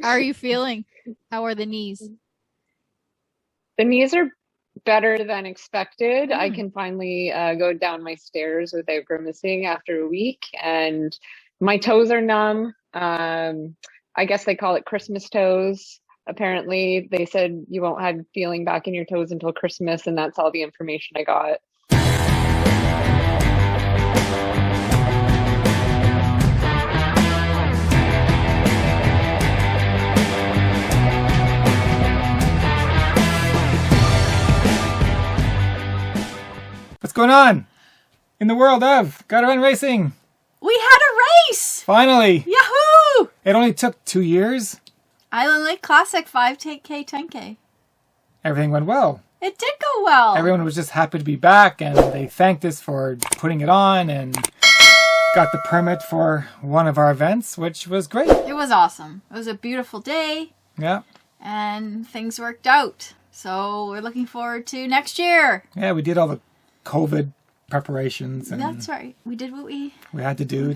How are you feeling? How are the knees? The knees are better than expected. I can finally go down my stairs without grimacing after a week, and my toes are numb. I guess they call it Christmas toes. Apparently, they said you won't have feeling back in your toes until Christmas, and that's all the information I got. What's going on in the world of GottaRunRacing? We had a race! Finally! Yahoo! It only took 2 years. Island Lake Classic 5K, 10K. Everything went well. It did go well. Everyone was just happy to be back, and they thanked us for putting it on and got the permit for one of our events, which was great. It was awesome. It was a beautiful day. Yeah. And things worked out. So we're looking forward to next year. Yeah, we did all the COVID preparations. And that's right. We did what we had to do.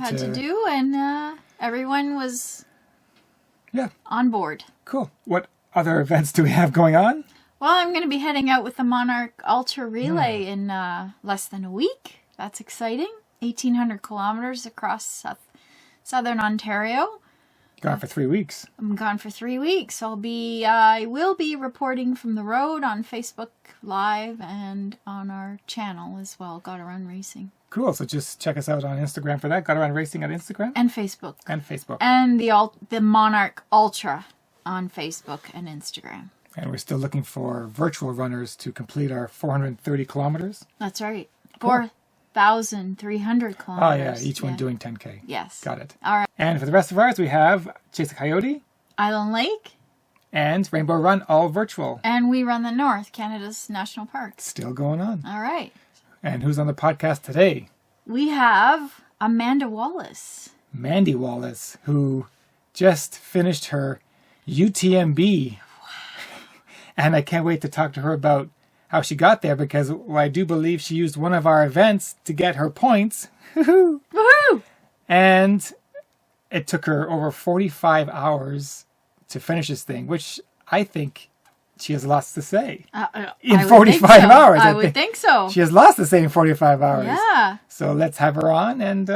And everyone was on board. Cool. What other events do we have going on? Well, I'm going to be heading out with the Monarch Ultra Relay in less than a week. That's exciting. 1,800 kilometers across southern Ontario. Gone for 3 weeks. I'm gone for 3 weeks. I will be reporting from the road on Facebook Live and on our channel as well, GottaRunRacing. Cool. So just check us out on Instagram for that. GottaRunRacing on Instagram. And Facebook. And the Monarch Ultra on Facebook and Instagram. And we're still looking for virtual runners to complete our 430 kilometers. That's right. Cool. 4,300 kilometers. Oh, yeah. Each one doing 10K. Yes. Got it. All right. And for the rest of ours, we have Chase The Coyote. Island Lake. And Rainbow Run, all virtual. And we run the North, Canada's national park. Still going on. All right. And who's on the podcast today? We have Mandy Wallace. Mandy Wallace, who just finished her UTMB. Wow. And I can't wait to talk to her about how she got there, because I do believe she used one of our events to get her points. Woohoo! And it took her over 45 hours to finish this thing, which I think she has lots to say. In 45 hours. I would think so. She has lots to say in 45 hours. Yeah. So let's have her on and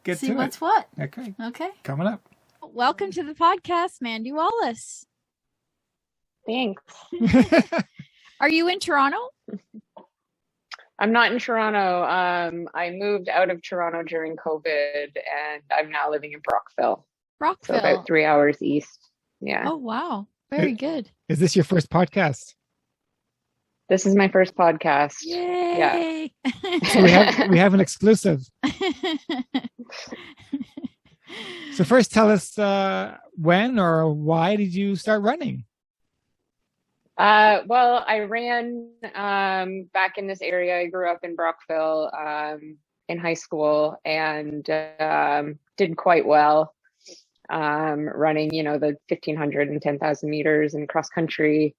get See to it. what's what. Okay. Okay. Coming up. Welcome to the podcast, Mandy Wallace. Thanks. Are you in Toronto? I'm not in Toronto. I moved out of Toronto during COVID, and I'm now living in Brockville. Brockville. So about 3 hours east. Yeah. Oh, wow. Very good. Is this your first podcast? This is my first podcast. Yay! Yeah. So we have an exclusive. So first tell us when or why did you start running? Well, I ran back in this area. I grew up in Brockville in high school, and did quite well running, the 1,500 and 10,000 meters and cross country.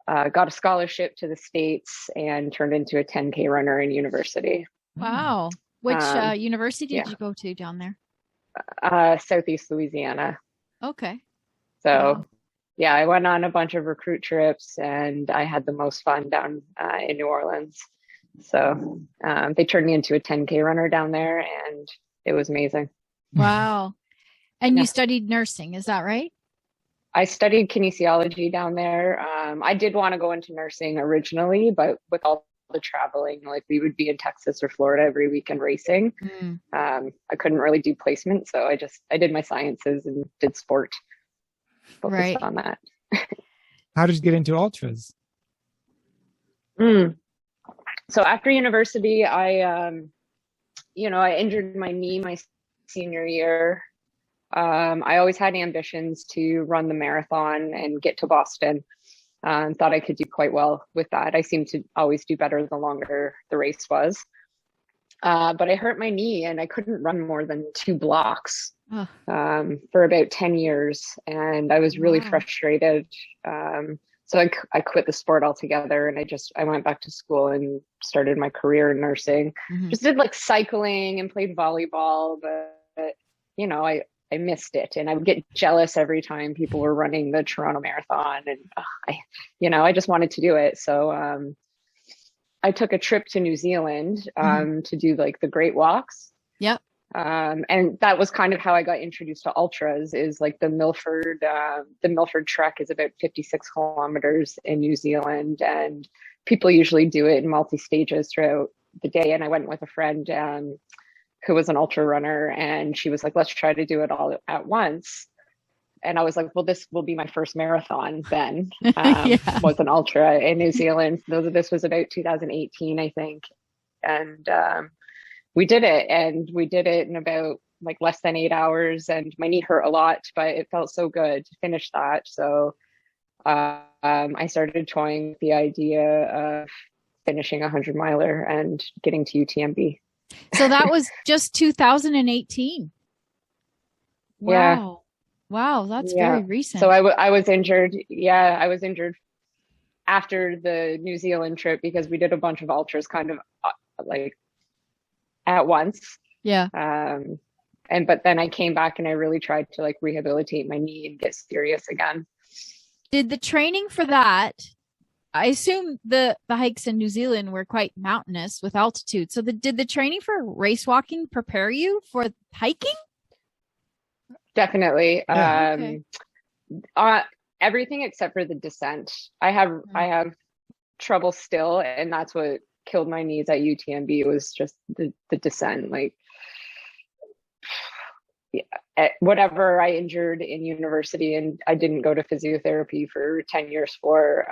Got a scholarship to the States and turned into a 10K runner in university. Wow. Which university did you go to down there? Southeast Louisiana. Okay. So... Wow. Yeah, I went on a bunch of recruit trips, and I had the most fun down in New Orleans. So they turned me into a 10K runner down there, and it was amazing. Wow. And you studied nursing, is that right? I studied kinesiology down there. I did want to go into nursing originally, but with all the traveling, like we would be in Texas or Florida every weekend racing. I couldn't really do placement, so I did my sciences and did sport. Focused on that. How did you get into ultras? So after university, I injured my knee my senior year. I always had ambitions to run the marathon and get to Boston. Thought I could do quite well with that. I seemed to always do better the longer the race was. But I hurt my knee, and I couldn't run more than 2 blocks. For about 10 years, and I was really frustrated. So I quit the sport altogether, and I went back to school and started my career in nursing. Just did like cycling and played volleyball, but I I missed it, and I would get jealous every time people were running the Toronto Marathon, and I just wanted to do it. So I took a trip to New Zealand to do like the Great Walks. Yep. And that was kind of how I got introduced to ultras, is like the Milford Trek is about 56 kilometers in New Zealand, and people usually do it in multi-stages throughout the day. And I went with a friend who was an ultra runner, and she was like, let's try to do it all at once. And I was like, well, this will be my first marathon then. Was an ultra in New Zealand. This was about 2018, I think. And we did it, and we did it in about like less than 8 hours, and my knee hurt a lot, but it felt so good to finish that. So I started toying with the idea of finishing a 100-miler and getting to UTMB. So that was just 2018. Wow. Yeah. Wow, that's very recent. So I was injured. Yeah, I was injured after the New Zealand trip because we did a bunch of ultras kind of like at once. Yeah. But then I came back and I really tried to like rehabilitate my knee and get serious again. Did the training for that, I assume the hikes in New Zealand were quite mountainous with altitude. So did the training for race walking prepare you for hiking? Definitely. Yeah. Okay. Everything except for the descent. I have trouble still, and that's what killed my knees at UTMB. It was just the descent. Like, whatever I injured in university, and I didn't go to physiotherapy for 10 years for,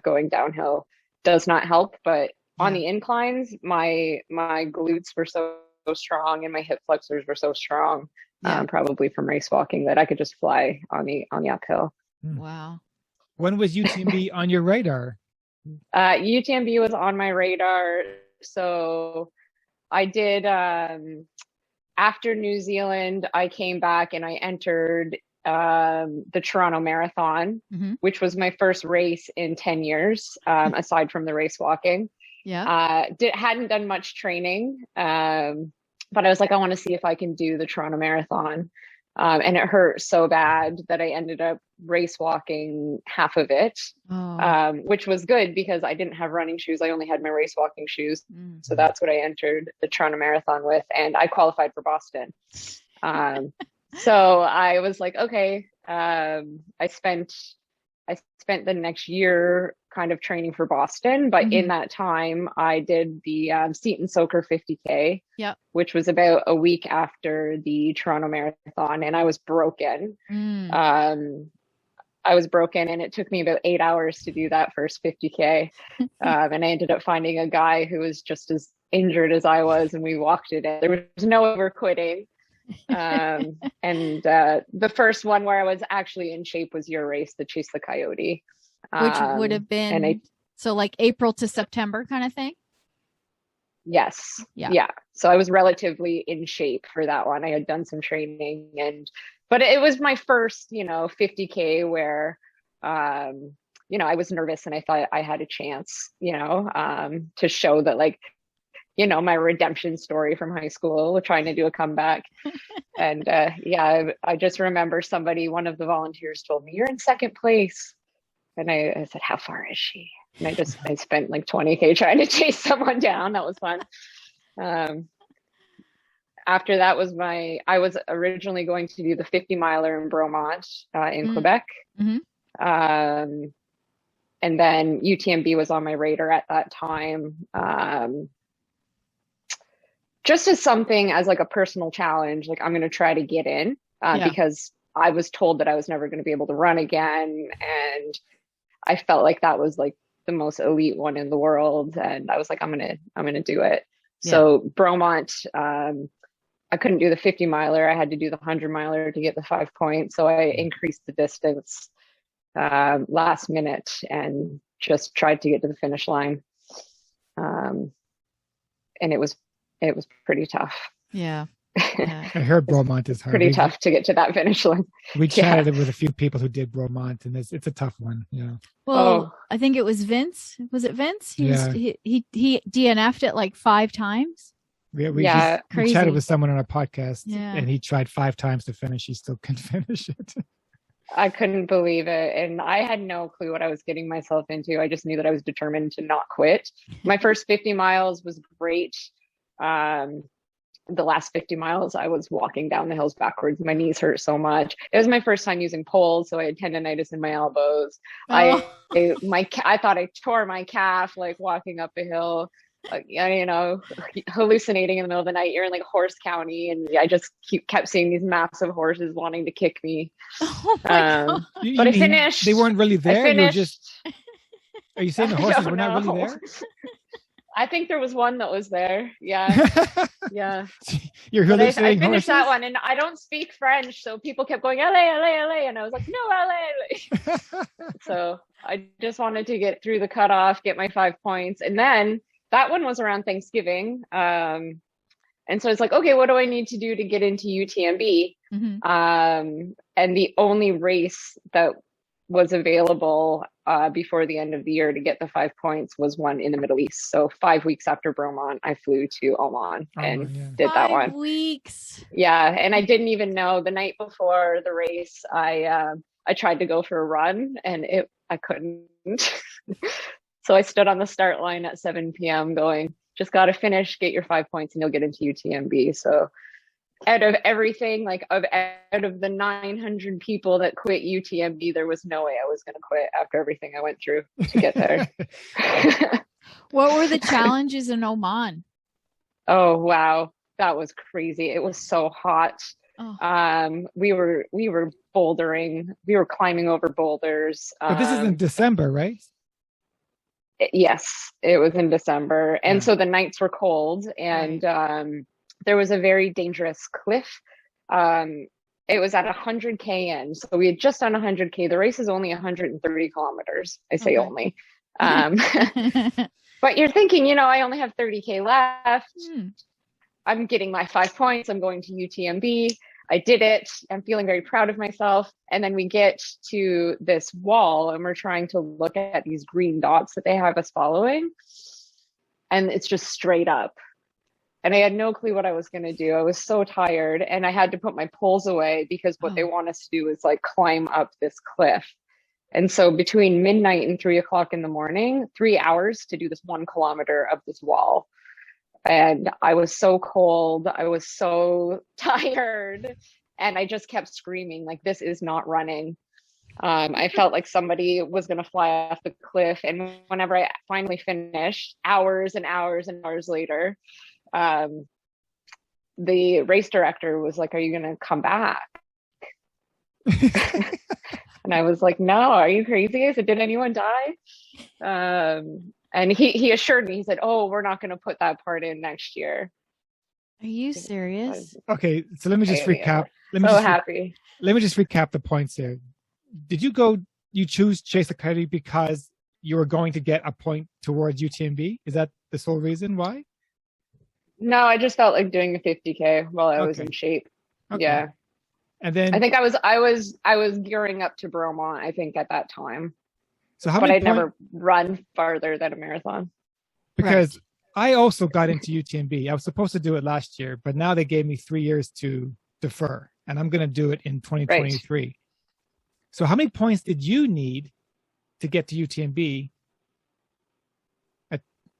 going downhill does not help. But on the inclines, my glutes were so strong and my hip flexors were so strong, probably from race walking, that I could just fly on the uphill. Wow. When was UTMB on your radar? UTMB was on my radar. So I did, after New Zealand, I came back and I entered the Toronto Marathon, which was my first race in 10 years, aside from the race walking. Yeah. Hadn't done much training, but I was like, I want to see if I can do the Toronto Marathon. And it hurt so bad that I ended up race walking half of it, which was good because I didn't have running shoes. I only had my race walking shoes. So that's what I entered the Toronto Marathon with. And I qualified for Boston. So I was like, okay, I spent the next year kind of training for Boston, but in that time I did the Seton Soaker 50K, which was about a week after the Toronto Marathon, and I was broken. I was broken, and it took me about 8 hours to do that first 50K. And I ended up finding a guy who was just as injured as I was, and we walked it in. There was no over quitting. And the first one where I was actually in shape was your race, the Chase the Coyote, which would have been so like April to September kind of thing. Yes. Yeah. So I was relatively in shape for that one. I had done some training, but it was my first 50K where I was nervous and I thought I had a chance to show that, like, my redemption story from high school, trying to do a comeback. And I just remember one of the volunteers told me, "You're in second place." And I said, "How far is she?" And I spent like 20K trying to chase someone down. That was fun. After that I was originally going to do the 50-miler in Bromont in Quebec. And then UTMB was on my radar at that time. Just as like a personal challenge, like I'm going to try to get in because I was told that I was never going to be able to run again. And I felt like that was like the most elite one in the world. And I was like, I'm going to do it. Yeah. So Bromont, I couldn't do the 50-miler. I had to do the 100-miler to get the 5 points. So I increased the distance last minute and just tried to get to the finish line. And it was pretty tough. Yeah. I heard Bromont is hard. Pretty tough to get to that finish line. We chatted with a few people who did Bromont, and it's a tough one. Yeah. Well, I think it was Vince. Was it Vince? He DNF'd it like 5 times. We Crazy. chatted with someone on our podcast, Yeah. and he tried 5 times to finish. He still couldn't finish it. I couldn't believe it. And I had no clue what I was getting myself into. I just knew that I was determined to not quit. My first 50 miles was great. The last 50 miles, I was walking down the hills backwards. My knees hurt so much. It was my first time using poles, so I had tendonitis in my elbows. Oh. I thought I tore my calf like walking up a hill. You know, hallucinating in the middle of the night. You're in like Horse County, and I just kept seeing these massive horses wanting to kick me. Oh my God. But I finished. They weren't really there. I finished. Are you saying the horses were not really there? I think there was one that was there. Yeah. Yeah. You're I hallucinating finished horses? that one, and I don't speak French, so people kept going LA, LA, LA, and I was like, no, LA, LA. So I just wanted to get through the cutoff, get my 5 points, and then that one was around Thanksgiving. And so it's like, okay, what do I need to do to get into UTMB? And the only race that was available before the end of the year to get the 5 points was one in the Middle East. So 5 weeks after Bromont, I flew to Oman and did that one. 5 weeks. Yeah, and I didn't even know the night before the race. I tried to go for a run, and I couldn't. So I stood on the start line at 7 p.m. going, just got to finish, get your 5 points, and you'll get into UTMB. So out of everything, out of the 900 people that quit UTMB, there was no way I was going to quit after everything I went through to get there. What were the challenges in Oman? Oh, wow. That was crazy. It was so hot. Oh. We were bouldering. We were climbing over boulders. But this is in December, right? Yes, it was in December. And so the nights were cold, and there was a very dangerous cliff. It was at 100K in. So we had just done 100K. The race is only 130 kilometers. I say only. But you're thinking, I only have 30K left. I'm getting my 5 points. I'm going to UTMB. I did it. I'm feeling very proud of myself. And then we get to this wall, and we're trying to look at these green dots that they have us following. And it's just straight up. And I had no clue what I was going to do. I was so tired, and I had to put my poles away because what they want us to do is like climb up this cliff. And so between midnight and 3 o'clock in the morning, 3 hours to do this 1 kilometer of this wall. And I was so cold. I was so tired. And I just kept screaming, like, this is not running. I felt like somebody was going to fly off the cliff. And whenever I finally finished, hours and hours and hours later, the race director was like, are you going to come back? And I was like, no, are you crazy? I said, did anyone die? And he assured me, he said, oh, we're not going to put that part in next year. Are you serious? Okay, so let me just recap. Let me just recap the points here. Did you choose Chase the Coyote because you were going to get a point towards UTMB? Is that the sole reason why? No, I just felt like doing a 50K while I was in shape. Okay. Yeah. And then I think I was gearing up to Bromont, I think, at that time. So how but many I'd never run farther than a marathon. Because I also got into UTMB. I was supposed to do it last year, but now they gave me 3 years to defer, and I'm going to do it in 2023. Right. So how many points did you need to get to UTMB?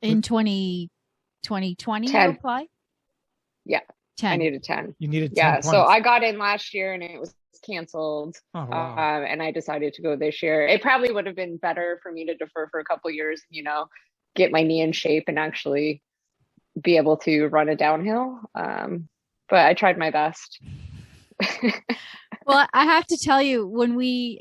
In 2020 you apply? Yeah. 10. I needed 10. You needed 10 Yeah, points. so I got in last year and it was canceled. Oh, wow. And I decided to go this year. It probably would have been better for me to defer for a couple of years, get my knee in shape and actually be able to run a downhill. But I tried my best. Well, I have to tell you, when we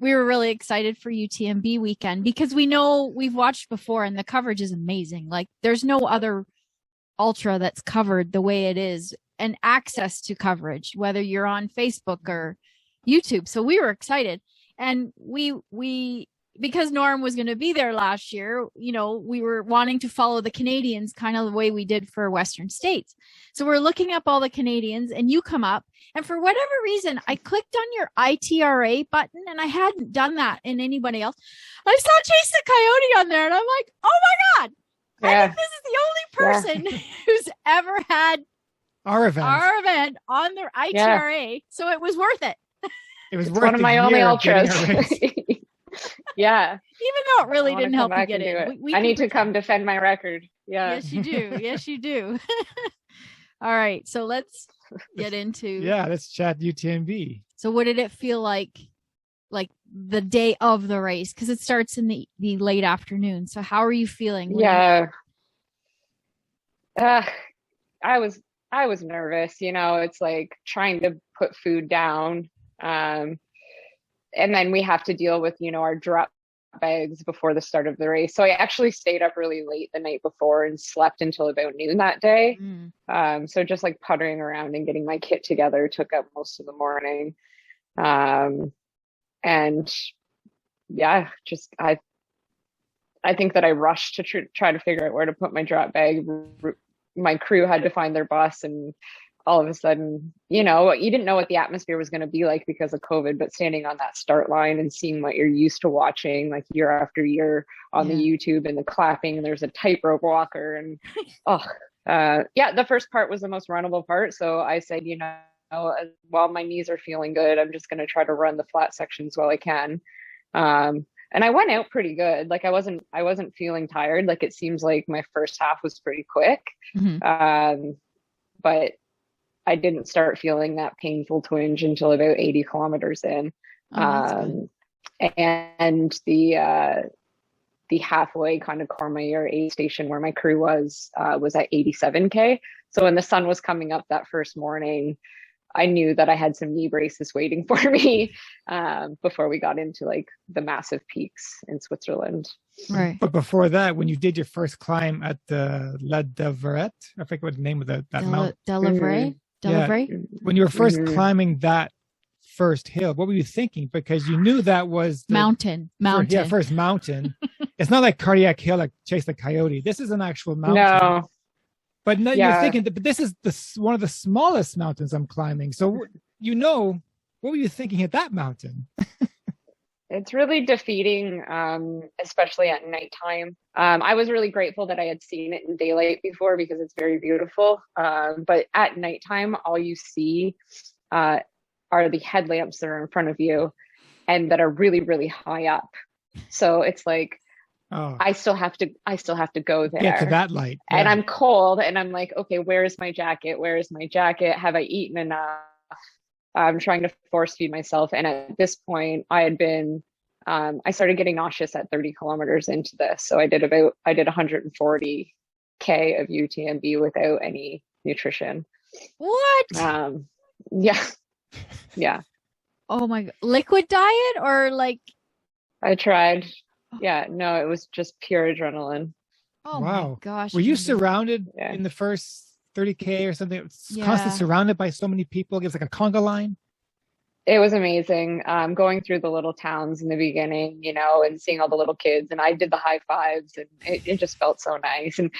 were really excited for UTMB weekend because we know we've watched before and the coverage is amazing. Like there's no other ultra that's covered the way it is, and access to coverage, whether you're on Facebook or YouTube. So we were excited, and we because Norm was going to be there last year, we were wanting to follow the Canadians kind of the way we did for Western States. So we're looking up all the Canadians, and you come up, and for whatever reason, I clicked on your ITRA button, and I hadn't done that in anybody else. I saw Chase the Coyote on there, and I'm like, oh my God, Yeah. I think this is the only person who's ever had Our event on their ITRA, so it was worth it. It was It's worth one of my only ultras. Yeah. Even though it really didn't help you get in. I need to come defend my record. Yeah. Yes, you do. Yes, you do. All right. So let's get into. Let's chat UTMB. So what did it feel like the day of the race? Because it starts in the late afternoon. So how are you feeling? Yeah. I was nervous, it's like trying to put food down. And then we have to deal with, our drop bags before the start of the race. So I actually stayed up really late the night before and slept until about noon that day. So just like puttering around and getting my kit together took up most of the morning. And yeah, just I think that I rushed to try to figure out where to put my drop bag. My crew had to find their bus, and all of a sudden, you didn't know what the atmosphere was going to be like because of COVID, but standing on that start line and seeing what you're used to watching like year after year on the YouTube and the clapping, and there's a tightrope walker, and the first part was the most runnable part. So I said, while my knees are feeling good, I'm just going to try to run the flat sections while I can. And I went out pretty good. Like I wasn't feeling tired. Like it seems like my first half was pretty quick. But I didn't start feeling that painful twinge until about 80 kilometers in. And the halfway kind of Courmayeur aid station where my crew was at 87K. So when the sun was coming up that first morning, I knew that I had some knee braces waiting for me before we got into like the massive peaks in Switzerland. Right. But before that, when you did your first climb at the La Devrette, I forget what the name of that mountain. Delavray? When you were first climbing that first hill, what were you thinking? Because you knew that was the mountain. First mountain. It's not like Cardiac Hill, like Chase the Coyote. This is an actual mountain. No. But you're thinking, but this is one of the smallest mountains I'm climbing. So, what were you thinking at that mountain? It's really defeating, especially at nighttime. I was really grateful that I had seen it in daylight before because it's very beautiful. But at nighttime, all you see are the headlamps that are in front of you and that are really, really high up. So it's like, I still have to go there. Get to that light. Yeah. And I'm cold and I'm like, okay, where is my jacket? Where is my jacket? Have I eaten enough? I'm trying to force feed myself. And at this point I had been, I started getting nauseous at 30 kilometers into this. So I did 140K of UTMB without any nutrition. What? Yeah. Yeah. Oh my God. Liquid diet or like? I tried. Yeah, no, it was just pure adrenaline. Oh wow. My gosh. Were you surrounded in the first 30K or something? Constantly surrounded by so many people. It was like a conga line. It was amazing. Going through the little towns in the beginning, and seeing all the little kids, and I did the high fives, and it just felt so nice. And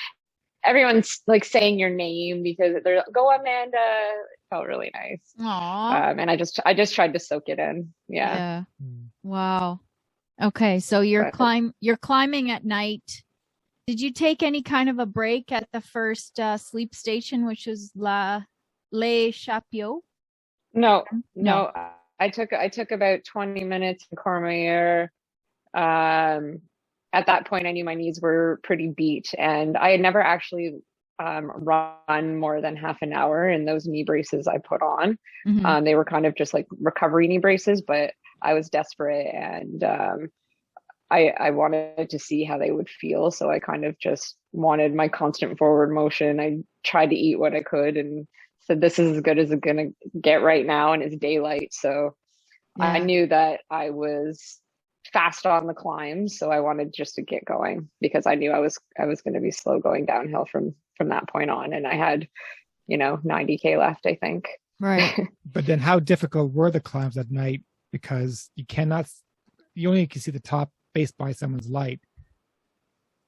everyone's like saying your name because they're like, "Go Amanda." It felt really nice. Aww. And I just tried to soak it in. Yeah. Wow. Okay, so you're climbing at night. Did you take any kind of a break at the first sleep station, which was Les Chapeaux? No. I took about 20 minutes in Courmayeur. At that point, I knew my knees were pretty beat, and I had never actually run more than half an hour in those knee braces I put on. They were kind of just like recovery knee braces, but I was desperate and I wanted to see how they would feel. So I kind of just wanted my constant forward motion. I tried to eat what I could and said, this is as good as it's going to get right now. And it's daylight. So I knew that I was fast on the climb. So I wanted just to get going because I knew I was going to be slow going downhill from that point on. And I had, 90K left, I think. Right. But then how difficult were the climbs at night? Because you only can see the top based by someone's light.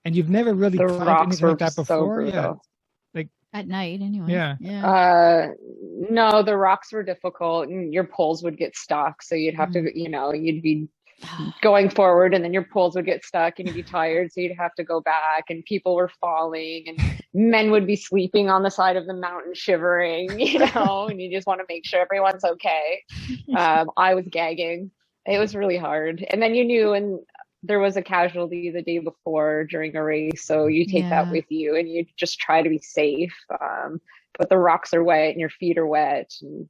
And you've never really climbed anything like that before? Yeah. Like at night anyway. Yeah. No, the rocks were difficult and your poles would get stuck. So you'd have to, you'd be going forward, and then your poles would get stuck and you'd be tired, so you'd have to go back, and people were falling and men would be sleeping on the side of the mountain shivering, and you just want to make sure everyone's okay. I was gagging. It was really hard. And then you knew, and there was a casualty the day before during a race, so you take that with you and you just try to be safe. But the rocks are wet and your feet are wet, and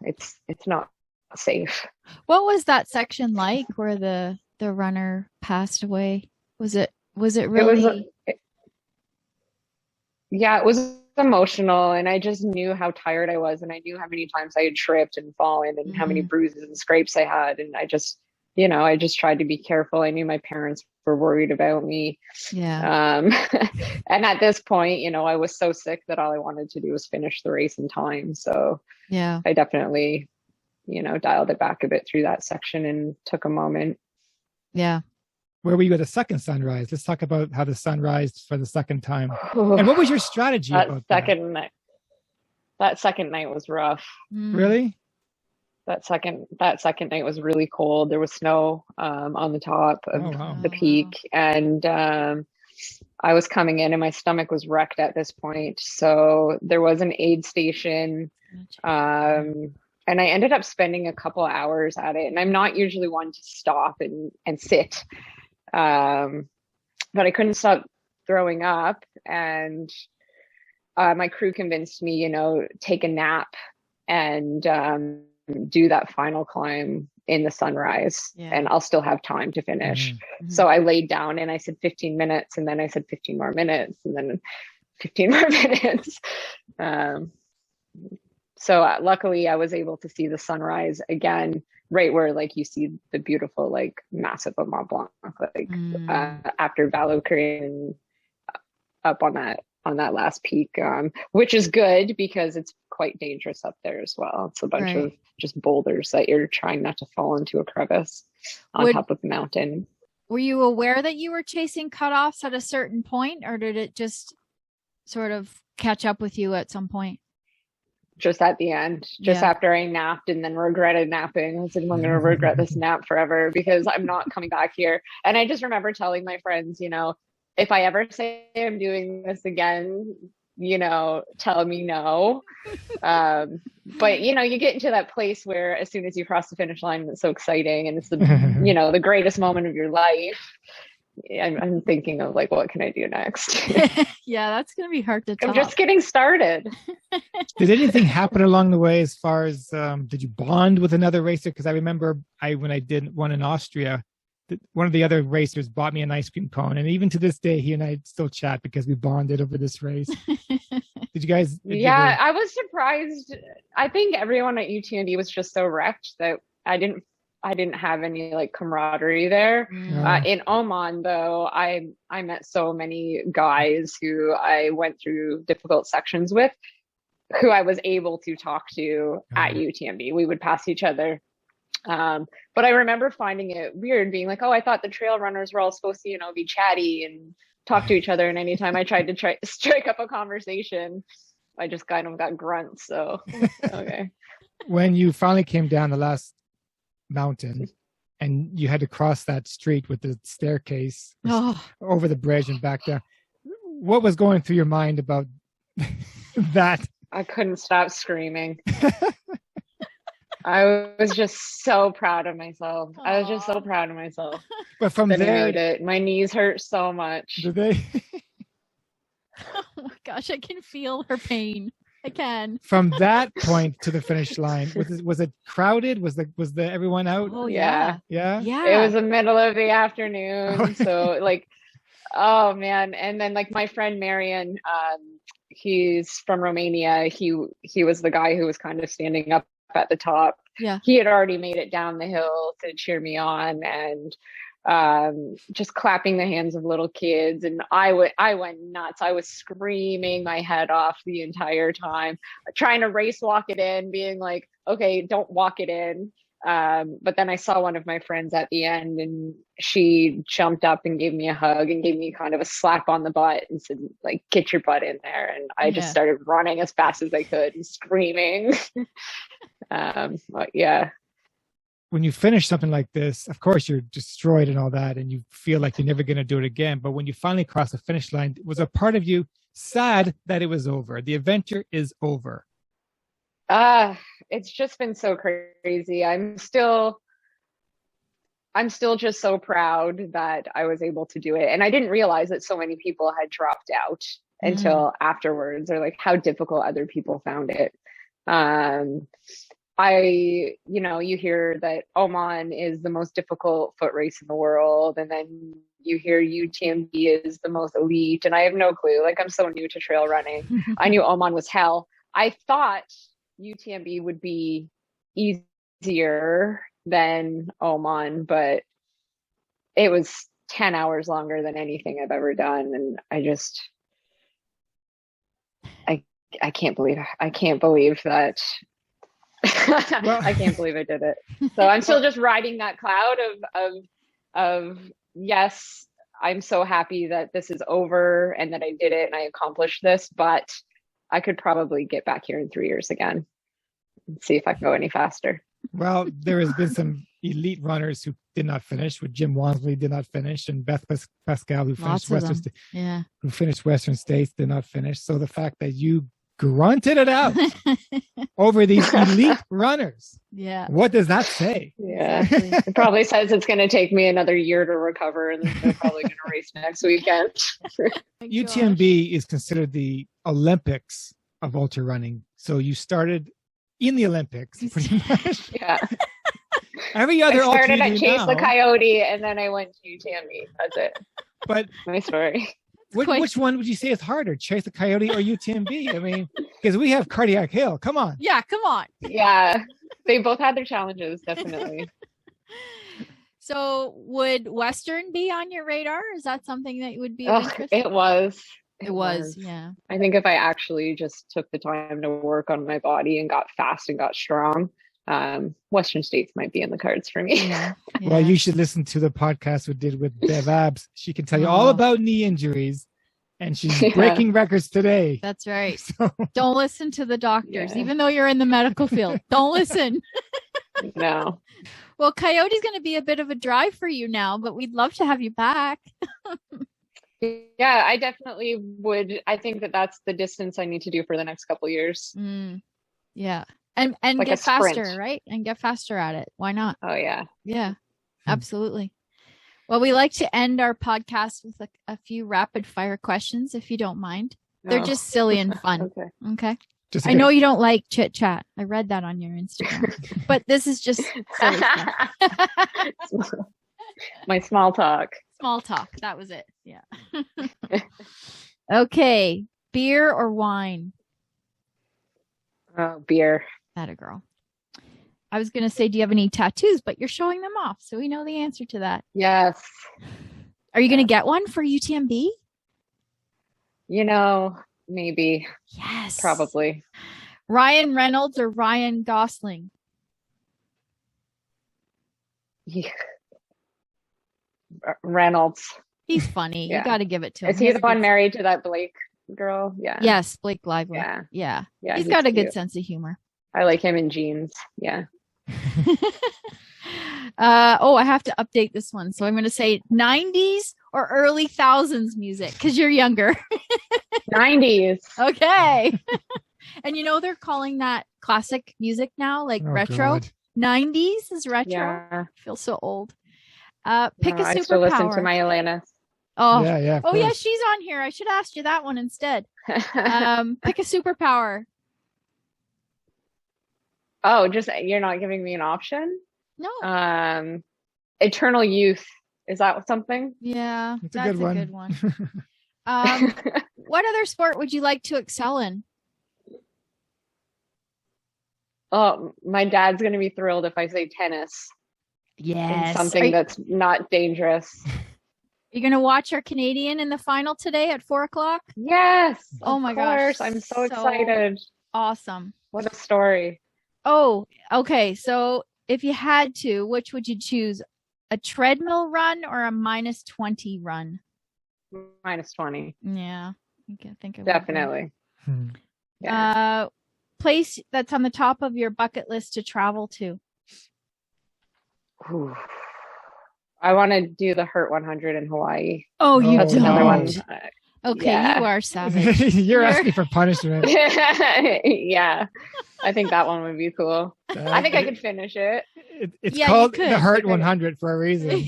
it's not safe. What was that section like where the runner passed away? Was it really? It was emotional, and I just knew how tired I was, and I knew how many times I had tripped and fallen and how many bruises and scrapes I had, and I just tried to be careful. I knew my parents were worried about me. And at this point, I was so sick that all I wanted to do was finish the race in time. So I definitely dialed it back a bit through that section and took a moment. Yeah. Where were you at the second sunrise? Let's talk about how the sun rised for the second time. And what was your strategy about that? That second night was rough. Really? That second night was really cold. There was snow on the top of the peak. And I was coming in and my stomach was wrecked at this point. So there was an aid station. And I ended up spending a couple hours at it. And I'm not usually one to stop and sit. But I couldn't stop throwing up. And my crew convinced me, take a nap and do that final climb in the sunrise. And I'll still have time to finish. So I laid down and I said 15 minutes. And then I said 15 more minutes. And then 15 more minutes. So luckily I was able to see the sunrise again, right where you see the beautiful, massive of Mont Blanc, after Valocrine up on that last peak, which is good because it's quite dangerous up there as well. It's a bunch of just boulders that you're trying not to fall into a crevice on top of the mountain. Were you aware that you were chasing cutoffs at a certain point, or did it just sort of catch up with you at some point? Just at the end, after I napped and then regretted napping. I said, I'm going to regret this nap forever because I'm not coming back here. And I just remember telling my friends, if I ever say I'm doing this again, tell me no. But you get into that place where as soon as you cross the finish line, it's so exciting and it's the, the greatest moment of your life. I'm thinking of what can I do next? Yeah, that's going to be hard to top. I'm just getting started. Did anything happen along the way as far as, did you bond with another racer? Because I remember when I did one in Austria, one of the other racers bought me an ice cream cone. And even to this day, he and I still chat because we bonded over this race. Did you guys? I was surprised. I think everyone at UTMB was just so wrecked that I didn't have any camaraderie there. In Oman though, I met so many guys who I went through difficult sections with, who I was able to talk to at UTMB. We would pass each other. But I remember finding it weird being I thought the trail runners were all supposed to, be chatty and talk to each other. And anytime I tried to strike up a conversation, I just kind of got grunts. So, okay. When you finally came down the last mountain and you had to cross that street with the staircase over the bridge and back down, what was going through your mind about that? I couldn't stop screaming. I was just so proud of myself. Aww. I was just so proud of myself. But from there, I made it. My knees hurt so much. Do they? Oh my gosh, I can feel her pain. I can. From that point to the finish line, was it crowded? Was everyone out? Oh yeah. Yeah. It was the middle of the afternoon, so oh man. And then my friend Marion, he's from Romania. He was the guy who was kind of standing up at the top. Yeah. He had already made it down the hill to cheer me on, and just clapping the hands of little kids, and I went nuts. I was screaming my head off the entire time, trying to race walk it in, being okay, don't walk it in. But then I saw one of my friends at the end, and she jumped up and gave me a hug and gave me kind of a slap on the butt and said, get your butt in there. And I just started running as fast as I could and screaming. But yeah. when you finish something like this, of course you're destroyed and all that, and you feel like you're never going to do it again. But when you finally cross the finish line, was a part of you sad that it was over? The adventure is over. It's just been so crazy. I'm still just so proud that I was able to do it. And I didn't realize that so many people had dropped out until afterwards, or like how difficult other people found it. You hear that Oman is the most difficult foot race in the world, and then you hear UTMB is the most elite, and I have no clue. Like, I'm so new to trail running. I knew Oman was hell. I thought UTMB would be easier than Oman, but it was 10 hours longer than anything I've ever done, and I can't believe that. Well, I can't believe I did it. So I'm still just riding that cloud of yes, I'm so happy that this is over and that I did it and I accomplished this, but I could probably get back here in 3 years again and see if I can go any faster. Well, there has been some elite runners who did not finish. With Jim Walmsley did not finish, and Beth Pascal, who finished who finished Western States, did not finish. So the fact that you grunted it out over these elite runners, what does that say? Exactly. It probably says it's going to take me another year to recover, and then I'm probably going to race next weekend. UTMB is considered the Olympics of ultra running. So you started in the Olympics, pretty much. Yeah. Every other I started ultra at Chase The Coyote, and then I went to UTMB. That's it. But my story. Which one would you say is harder, Chase The Coyote or UTMB? I mean, because we have Cardiac Hill. Come on. Yeah, come on. Yeah, they both had their challenges, definitely. So would Western be on your radar? Is that something that would be of interest? It was. It was, yeah. I think if I actually just took the time to work on my body and got fast and got strong, Western States might be in the cards for me. Yeah. Well, you should listen to the podcast we did with Bev Abs. She can tell you all about knee injuries, and she's breaking records today. That's right. So, don't listen to the doctors, even though you're in the medical field. Don't listen. No. Well, Coyote's going to be a bit of a drive for you now, but we'd love to have you back. Yeah, I definitely would. I think that that's the distance I need to do for the next couple of years. Yeah. And like get faster, right? And get faster at it. Why not? Oh, yeah. Yeah, absolutely. Well, we like to end our podcast with a few rapid fire questions, if you don't mind. They're just silly and fun. Okay. I know you don't like chit chat. I read that on your Instagram, but this is just silly stuff. My small talk. Small talk. That was it. Yeah. Okay. Beer or wine? Oh, beer. That a girl. I was going to say, do you have any tattoos? But you're showing them off, so we know the answer to that. Yes. Are you going to get one for UTMB? Maybe. Yes. Probably. Ryan Reynolds or Ryan Gosling? Yeah. Reynolds. He's funny. You got to give it to him. Is he the one married to that Blake girl? Yeah. Yes, Blake Lively. Yeah. He's got a good sense of humor. I like him in jeans. Yeah. I have to update this one. So I'm going to say 90s or early thousands music because you're younger. 90s. Okay. And they're calling that classic music now, like retro. God. 90s is retro. Yeah. I feel so old. Pick a superpower. I still listen to my Elena. Oh, yeah, she's on here. I should have asked you that one instead. Pick a superpower. Oh, you're not giving me an option? No. Eternal youth. Is that something? Yeah, that's a good one. What other sport would you like to excel in? Oh, my dad's going to be thrilled if I say tennis. Yes. Something that's not dangerous. You're going to watch our Canadian in the final today at 4:00? Yes. Oh my gosh. I'm so excited. Awesome. What a story. Oh, okay. So if you had to, which would you choose? A treadmill run or a -20 run? -20. Yeah. I can think of definitely. Yeah. Place that's on the top of your bucket list to travel to. Whew. I want to do the Hurt 100 in Hawaii. Oh, you That's don't. another one. Okay, Yeah. you are savage. You're asking for punishment. Yeah, I think that one would be cool. I think I could finish it. It's Yeah, called you could. the Hurt 100 for a reason. Yeah,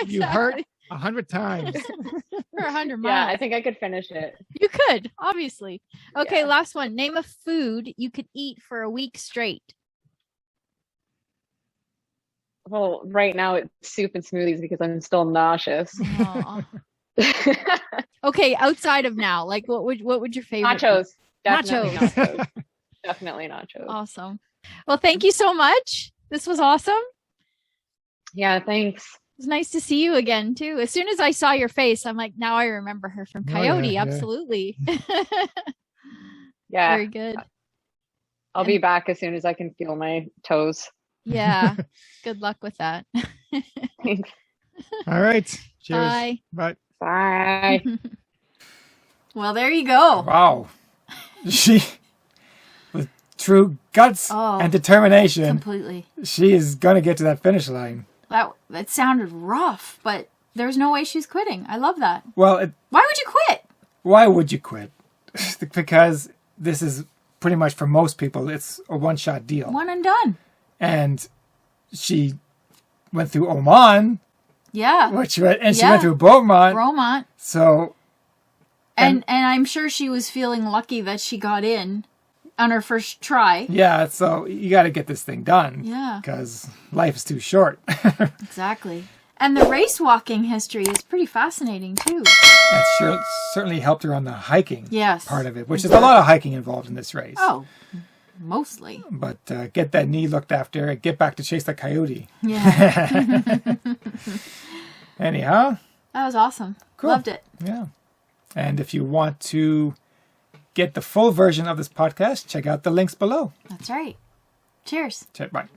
exactly. You hurt 100 times. For 100 Yeah, miles. I think I could finish it. You could, obviously. Okay, Yeah. last one. Name a food you could eat for a week straight. Well, right now it's soup and smoothies because I'm still nauseous. Aw. Okay, outside of now, like what would your favorite be? Nachos. Definitely Nachos. nachos. Definitely nachos. Awesome. Well, thank you so much. This was awesome. Yeah, thanks. It was nice to see you again too. As soon as I saw your face, I'm like, now I remember her from Oh, Coyote. yeah. Absolutely. Yeah, Very good. I'll be back as soon as I can feel my toes. Yeah. Good luck with that. Thanks. All right. Cheers. Bye. Bye. Bye. Well, there you go. Wow. She, with true guts Oh, and determination, Completely. she is going to get to that finish line. That sounded rough, but there's no way she's quitting. I love that. Well, Why would you quit? why would you quit? Because this is pretty much for most people, it's a one-shot deal. One and done. And she went through Oman, Yeah. she went Yeah. through Bromont. Bromont. So, And I'm sure she was feeling lucky that she got in on her first try. yeah, so you got to get this thing done. Yeah. Because life is too short. Exactly. And the race walking history is pretty fascinating too. That certainly helped her on the hiking Yes. part of it, which is a lot of hiking involved in this race. Oh, mostly. But get that knee looked after and get back to Chase the Coyote. Yeah. Anyhow, That was awesome. Cool. Loved it. yeah. And if you want to get the full version of this podcast, check out the links below. That's right. Cheers. Bye.